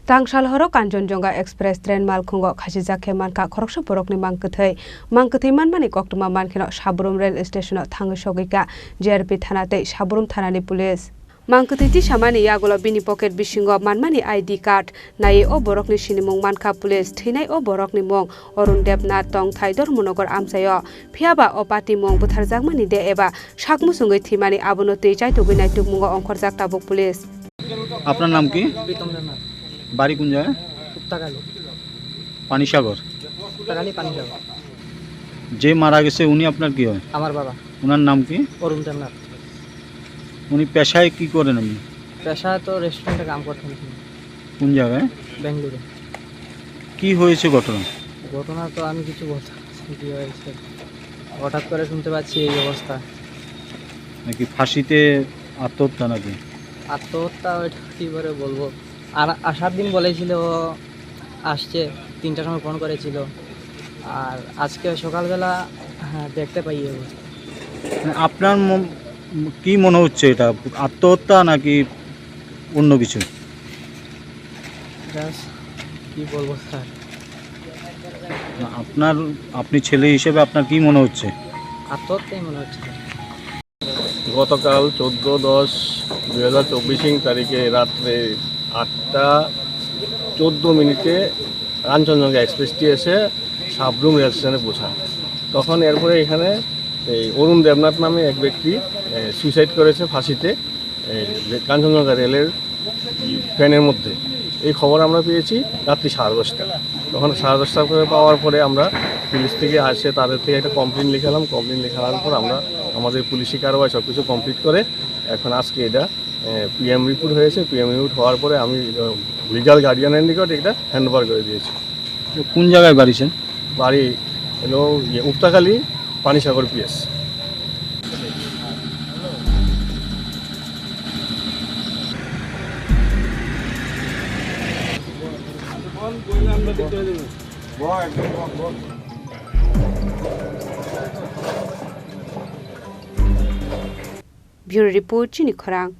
Tangsal horo Kanchenjunga Express train malkhungo khasijak manka khoroksa borokni mangkthei manmani koktuma mankino Sabrum rail station thangi sogika JRP thana tei Sabrum thanani police Mangkthei samani yagulo bini pocket bisingo manmani ID card nai o borokni sinimung manka police thinai o borokni mong Arun Debnath Tongthai Dharmanagar amsayo phiaba opati mong butharjakmani de eba sakmusungoi thimani abono teichai tuginai tukmungo ongkhorjak tabuk police আপনার নাম কি? বাড়ি কোন জায়গায়? উত্তাকালী পানিসাগর। উত্তাকালী পানিসাগর। যে মারা গেছে উনি আপনার কি হয়? আমার বাবা। ওনার নাম কি? অরুণ দেবনাথ। উনি পেশায় কি করেন আপনি? পেশায় তো রেস্টুরেন্টে কাম করতেন। কোন জায়গায়? বেঙ্গালুরু। কি হয়েছে ঘটনা? ঘটনা তো আমি কিছু বলতে পারছি না কি হয়েছে। হঠাৎ করে শুনতে পাচ্ছি এই অবস্থা। নাকি ফাঁসিতে আত্মহত্যা নাকি? আত্মহত্যা ওইটা কী করে বলবো, আর আসার দিন বলেছিল ও আসছে 3টার সময় ফোন করেছিল, আর আজকে সকালবেলা দেখতে পাই এই অবস্থা। আপনার কি মনে হচ্ছে, এটা আত্মহত্যা নাকি অন্য কিছু? কি বলবো স্যার, আপনি ছেলে হিসেবে আপনার কি মনে হচ্ছে? আত্মহত্যাই মনে হচ্ছে। গতকাল 14/10/2024 তারিখে রাত্রে 8টা 14 মিনিটে কাঞ্চনজঙ্ঘা এক্সপ্রেসটি এসে সাবরুম রেল স্টেশনে পৌঁছায়। তখন এরপরে এখানে এই অরুণ দেবনাথ নামে এক ব্যক্তি সুইসাইড করেছে ফাঁসিতে কাঞ্চনজঙ্ঘা রেলের ফ্যানের মধ্যে। এই খবর আমরা পেয়েছি রাত্রি 10:30। তখন 10:30 করে পাওয়ার পরে আমরা পুলিশ থেকে আসে তাদের থেকে একটা কমপ্লেন লিখালাম। কমপ্লেন লেখানোর পর আমরা আমাদের পুলিশি কারবাই সব কিছু কমপ্লিট করে এখন আজকে এটা পিএম রিপোর্ট হয়েছে। পিএম রিপোর্ট হওয়ার পরে আমি লিগাল গার্ডিয়ানের নিকট এটা হ্যান্ড ওভার করে দিয়েছি। কোন জায়গায় বাড়িছেন? বাড়ি হলো Uttakali Panisagar PS. Bureau Report Chini Khorang